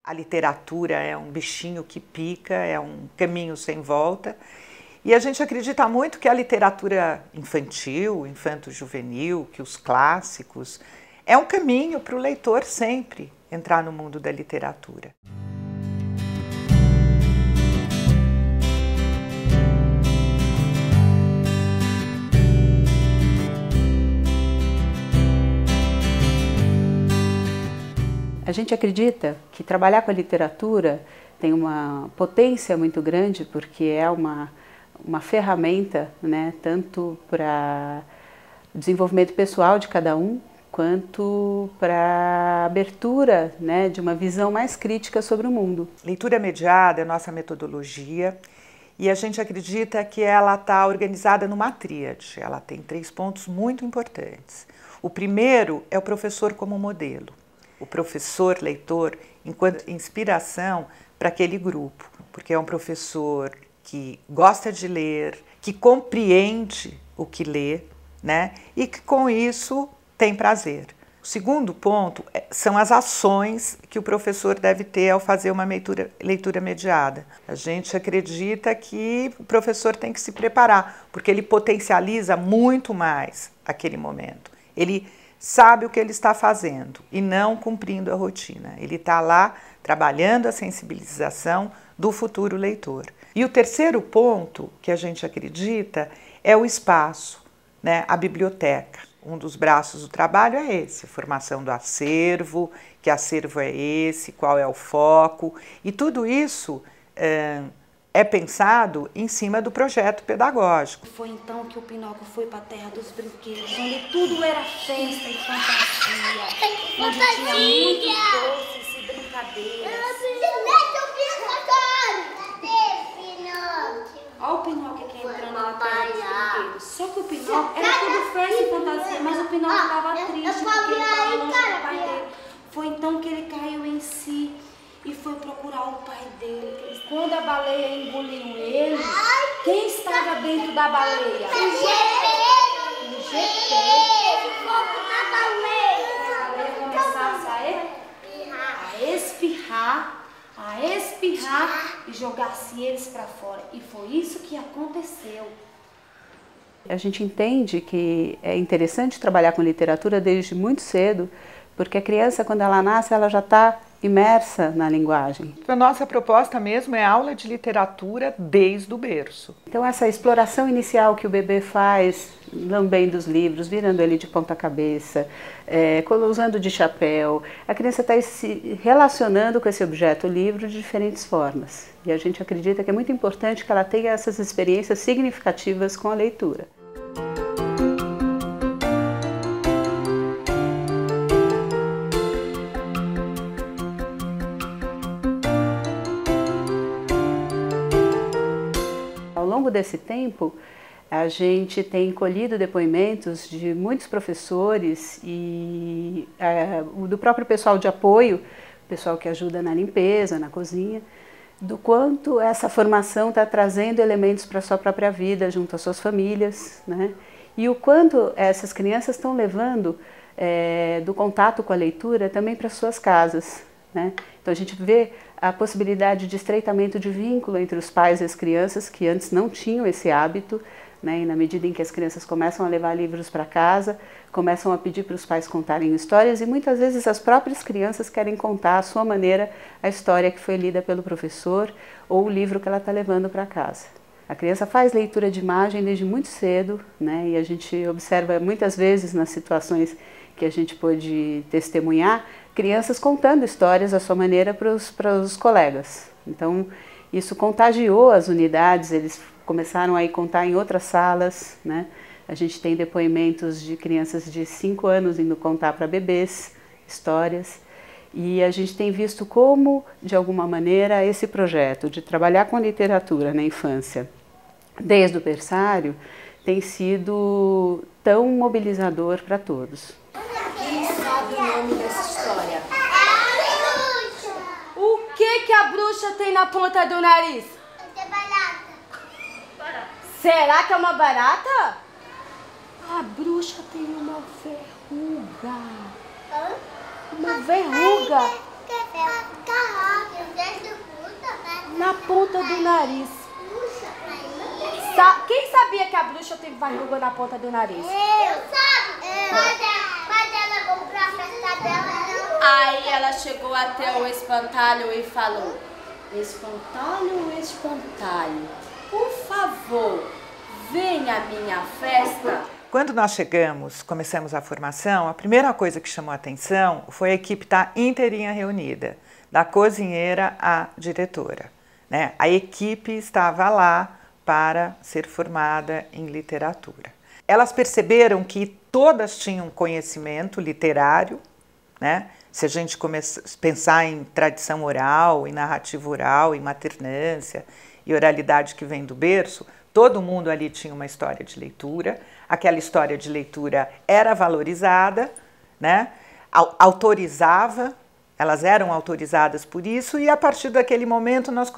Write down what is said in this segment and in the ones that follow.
A literatura é um bichinho que pica, é um caminho sem volta. E a gente acredita muito que a literatura infantil, infanto-juvenil, que os clássicos, é um caminho para o leitor sempre entrar no mundo da literatura. A gente acredita que trabalhar com a literatura tem uma potência muito grande, porque é uma ferramenta, né, tanto para o desenvolvimento pessoal de cada um, quanto para a abertura, né, de uma visão mais crítica sobre o mundo. Leitura mediada é a nossa metodologia e a gente acredita que ela está organizada numa tríade. Ela tem 3 pontos muito importantes. O primeiro é o professor como modelo. O professor leitor enquanto inspiração para aquele grupo, porque é um professor que gosta de ler, que compreende o que lê, né? E que com isso tem prazer. O segundo ponto são as ações que o professor deve ter ao fazer uma leitura mediada. A gente acredita que o professor tem que se preparar, porque ele potencializa muito mais aquele momento. Ele sabe o que ele está fazendo e não cumprindo a rotina. Ele está lá trabalhando a sensibilização do futuro leitor. E o terceiro ponto que a gente acredita é o espaço, né? A biblioteca. Um dos braços do trabalho é esse, a formação do acervo, que acervo é esse, qual é o foco, e tudo isso é pensado em cima do projeto pedagógico. Foi então que o Pinóquio foi para a terra dos brinquedos, onde tudo era festa e fantasia, onde tinha muitos doces e brincadeiras. Olha o Pinóquio aqui entrando na terra dos brinquedos. Só que o Pinóquio era tudo festa e fantasia, mas o Pinóquio estava triste porque ele estava longe do pai dele. Foi então que ele caiu em si e foi procurar o pai dele. Quando a baleia engoliu ele, quem estava dentro da baleia? O GP. A baleia começasse a espirrar e jogasse eles para fora. E foi isso que aconteceu. A gente entende que é interessante trabalhar com literatura desde muito cedo, porque a criança, quando ela nasce, ela já está imersa na linguagem. A nossa proposta mesmo é aula de literatura desde o berço. Então essa exploração inicial que o bebê faz, lambendo os livros, virando ele de ponta cabeça, usando de chapéu, a criança está se relacionando com esse objeto, o livro, de diferentes formas. E a gente acredita que é muito importante que ela tenha essas experiências significativas com a leitura. Ao longo desse tempo, a gente tem colhido depoimentos de muitos professores e do próprio pessoal de apoio, pessoal que ajuda na limpeza, na cozinha, do quanto essa formação está trazendo elementos para a sua própria vida, junto às suas famílias, né? E o quanto essas crianças estão levando do contato com a leitura também para suas casas, né? Então a gente vê a possibilidade de estreitamento de vínculo entre os pais e as crianças, que antes não tinham esse hábito, né? E na medida em que as crianças começam a levar livros para casa, começam a pedir para os pais contarem histórias e muitas vezes as próprias crianças querem contar à sua maneira a história que foi lida pelo professor ou o livro que ela está levando para casa. A criança faz leitura de imagem desde muito cedo, né? E a gente observa muitas vezes nas situações que a gente pôde testemunhar, crianças contando histórias à sua maneira para os colegas. Então, isso contagiou as unidades, eles começaram a contar em outras salas, né? A gente tem depoimentos de crianças de 5 anos indo contar para bebês histórias. E a gente tem visto como, de alguma maneira, esse projeto de trabalhar com literatura na infância, desde o berçário, tem sido tão mobilizador para todos. Quem sabe o nome dessa história? O que a bruxa tem na ponta do nariz? É barata. Será que é uma barata? A bruxa tem uma verruga. Uma verruga. Carroça. na ponta do nariz. Quem sabia que a bruxa tem verruga na ponta do nariz? Eu sabia. Mas ela comprou a festa dela. Aí ela chegou até o espantalho e falou: espantalho, espantalho, por favor, venha à minha festa. Quando nós chegamos, começamos a formação, a primeira coisa que chamou a atenção foi a equipe estar inteirinha reunida, da cozinheira à diretora, né? A equipe estava lá para ser formada em literatura. Elas perceberam que todas tinham conhecimento literário, né? Se a gente pensar em tradição oral, em narrativa oral, em maternância e oralidade que vem do berço, todo mundo ali tinha uma história de leitura, aquela história de leitura era valorizada, né? Autorizava, elas eram autorizadas por isso, e a partir daquele momento nós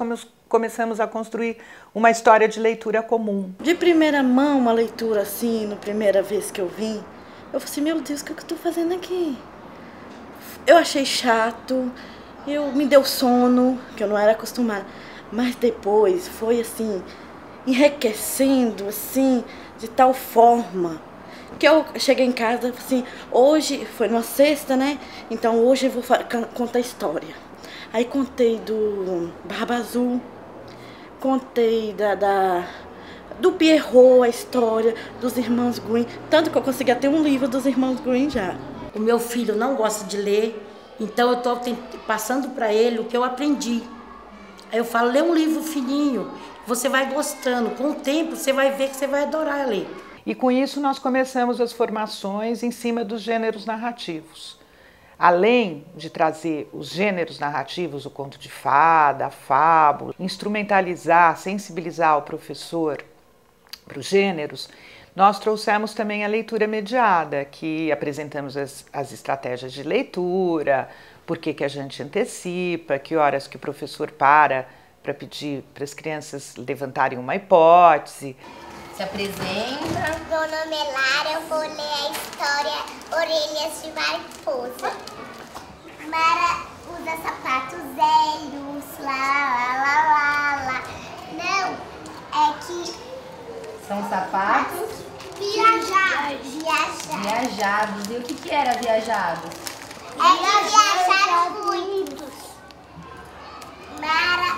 começamos a construir uma história de leitura comum. De primeira mão, uma leitura assim, na primeira vez que eu vim, eu falei assim, meu Deus, o que eu estou fazendo aqui? Eu achei chato, me deu sono, que eu não era acostumada, mas depois foi assim, enriquecendo assim, de tal forma, que eu cheguei em casa, assim, hoje, foi numa sexta, né, então hoje eu vou contar história. Aí contei do Barba Azul, contei do Pierrot, a história dos irmãos Grimm, tanto que eu consegui até um livro dos irmãos Grimm já. O meu filho não gosta de ler, então eu estou passando para ele o que eu aprendi. Aí eu falo, lê um livro fininho, você vai gostando. Com o tempo você vai ver que você vai adorar ler. E com isso nós começamos as formações em cima dos gêneros narrativos. Além de trazer os gêneros narrativos, o conto de fada, a fábula, instrumentalizar, sensibilizar o professor para os gêneros, nós trouxemos também a leitura mediada, que apresentamos as estratégias de leitura, por que a gente antecipa, que horas que o professor para pedir para as crianças levantarem uma hipótese. Se apresenta. Meu nome é Lara, eu vou ler a história Orelhas de Mariposa. Mara usa sapatos velhos, lá. Não, é que... São sapatos? Viajados. E o que era viajados? É que viajaram muitos. Mara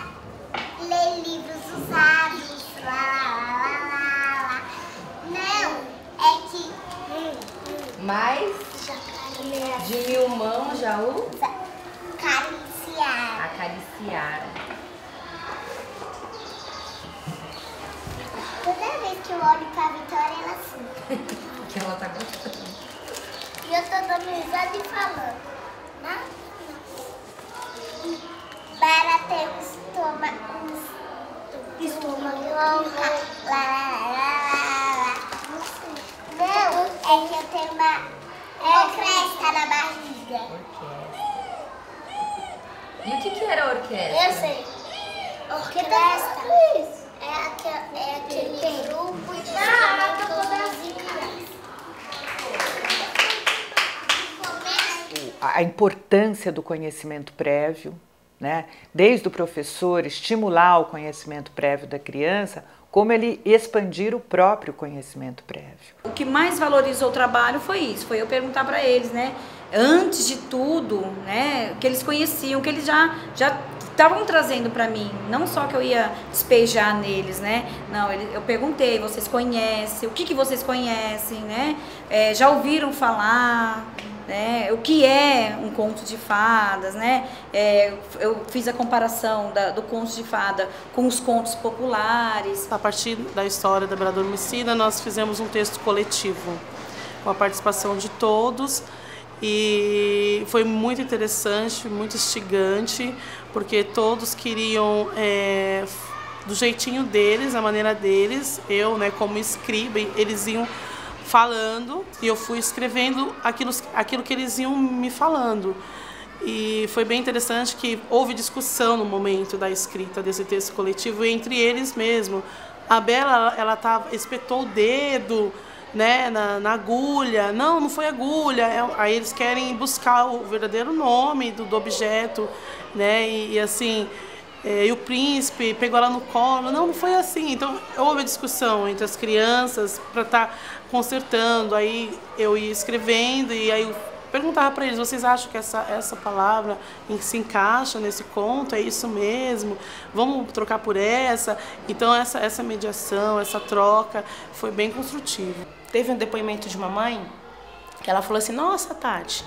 lê livros usados, lá. Não, é que... Mais de 1000 mãos já usa? Acariciar. Toda vez que eu olho pra Vitória, ela surta. Que ela tá gostando. E eu tô dando risada e falando, né? Para ter um estômago lá. Não, é que eu tenho uma orquestra na barriga. E o que era a orquestra? Eu sei. Orquestra é aquele grupo de instrumentos musicais. A importância do conhecimento prévio, né? Desde o professor estimular o conhecimento prévio da criança, como ele expandir o próprio conhecimento prévio. O que mais valorizou o trabalho foi isso, foi eu perguntar para eles, né? Antes de tudo, né? Que eles conheciam, que eles já estavam trazendo para mim, não só que eu ia despejar neles, né? Não, eu perguntei, vocês conhecem, o que vocês conhecem, né? Já ouviram falar, né? O que é um conto de fadas, né? Eu fiz a comparação do conto de fada com os contos populares. A partir da história da Bela Adormecida, nós fizemos um texto coletivo, com a participação de todos, e foi muito interessante, muito instigante, porque todos queriam, do jeitinho deles, a maneira deles, eu, né, como escriba, eles iam falando e eu fui escrevendo aquilo que eles iam me falando. E foi bem interessante que houve discussão no momento da escrita desse texto coletivo entre eles mesmo. A Bela, ela espetou o dedo, né, na agulha. Não foi agulha. Aí eles querem buscar o verdadeiro nome do objeto, né? E assim, e o príncipe pegou ela no colo. Não foi assim. Então houve discussão entre as crianças para estar consertando. Aí eu ia escrevendo e aí eu perguntava para eles: vocês acham que essa palavra se encaixa nesse conto? É isso mesmo? Vamos trocar por essa? Então essa mediação, essa troca foi bem construtiva. Teve um depoimento de uma mãe que ela falou assim: nossa, Tati,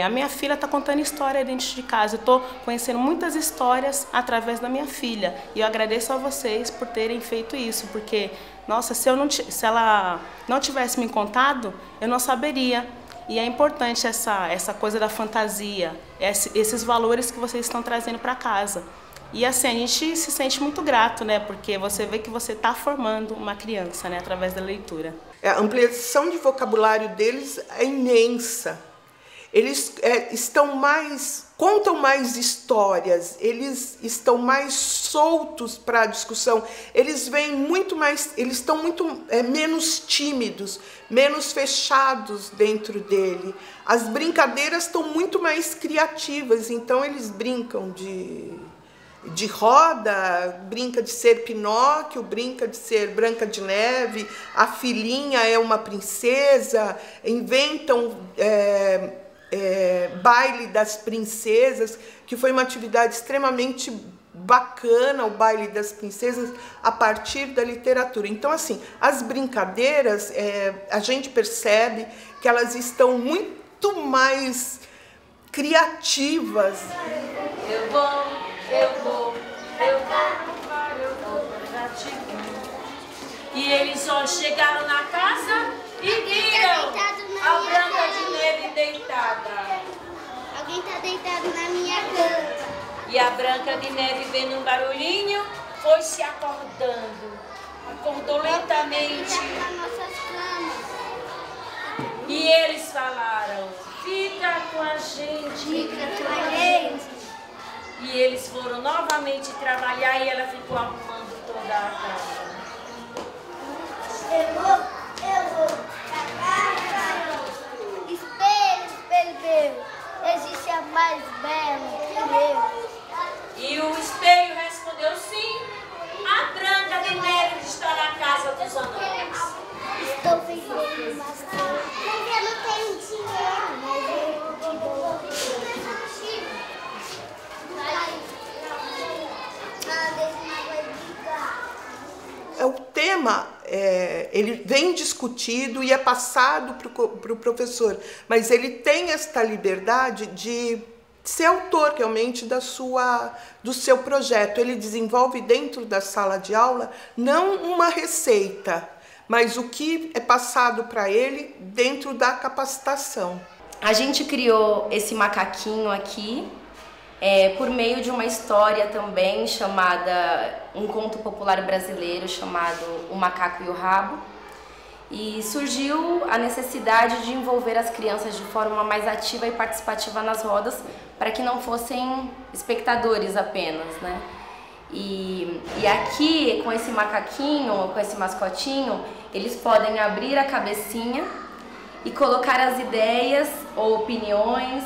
a minha filha está contando história dentro de casa. Eu estou conhecendo muitas histórias através da minha filha. E eu agradeço a vocês por terem feito isso, porque, nossa, se ela não tivesse me contado, eu não saberia. E é importante essa coisa da fantasia, esses valores que vocês estão trazendo para casa. E assim, a gente se sente muito grato, né? Porque você vê que você está formando uma criança, né? Através da leitura. A ampliação de vocabulário deles é imensa. Eles contam mais histórias, eles estão mais soltos para a discussão, eles estão muito menos tímidos, menos fechados dentro dele. As brincadeiras estão muito mais criativas, então eles brincam de roda, brinca de ser Pinóquio, brinca de ser Branca de Neve, a filhinha é uma princesa, inventam baile das princesas, que foi uma atividade extremamente bacana, o baile das princesas, a partir da literatura. Então, assim, as brincadeiras, a gente percebe que elas estão muito mais criativas. Eu vou pra te ver. E eles só chegaram na casa e viram a Branca de Neve deitada. Alguém tá deitado na minha cama. E a Branca de Neve, vendo um barulhinho, foi se acordando. Acordou lentamente. Nas nossas camas. E eles falaram: fica com a gente. Fica com a gente. E eles foram novamente trabalhar e ela ficou arrumando toda a casa. Eu vou pra casa. Espelho meu, existe a mais bela que eu. E o espelho respondeu: sim, a Branca de Neve está na casa dos anões. Estou vendendo bastante. Mas eu não tenho dinheiro. Mas eu vou O tema, ele vem discutido e é passado para o professor, mas ele tem esta liberdade de ser autor realmente do seu projeto. Ele desenvolve dentro da sala de aula não uma receita, mas o que é passado para ele dentro da capacitação. A gente criou esse macaquinho aqui por meio de uma história também chamada, um conto popular brasileiro chamado O Macaco e o Rabo. E surgiu a necessidade de envolver as crianças de forma mais ativa e participativa nas rodas, para que não fossem espectadores apenas, né? E aqui, com esse macaquinho, com esse mascotinho, eles podem abrir a cabecinha e colocar as ideias ou opiniões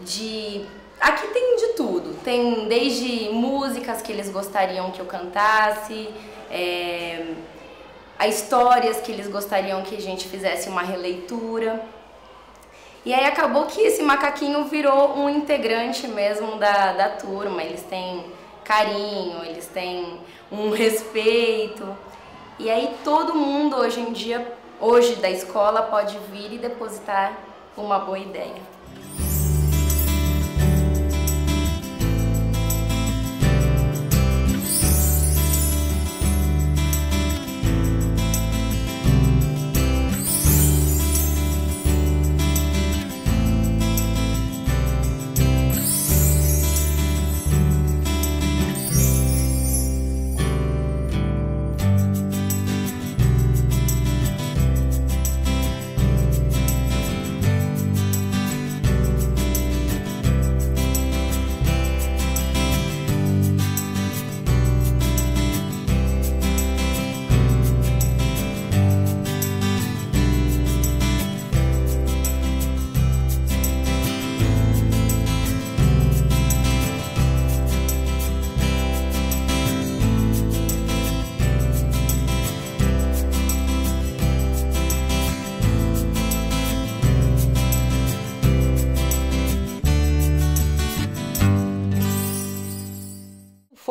de... Aqui tem de tudo, tem desde músicas que eles gostariam que eu cantasse, a histórias que eles gostariam que a gente fizesse uma releitura. E aí acabou que esse macaquinho virou um integrante mesmo da turma. Eles têm carinho, eles têm um respeito. E aí todo mundo hoje em dia, hoje da escola, pode vir e depositar uma boa ideia.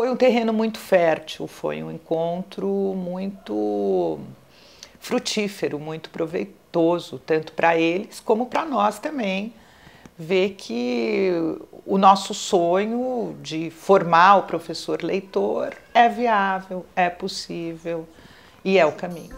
Foi um terreno muito fértil, foi um encontro muito frutífero, muito proveitoso, tanto para eles como para nós também, ver que o nosso sonho de formar o professor leitor é viável, é possível e é o caminho.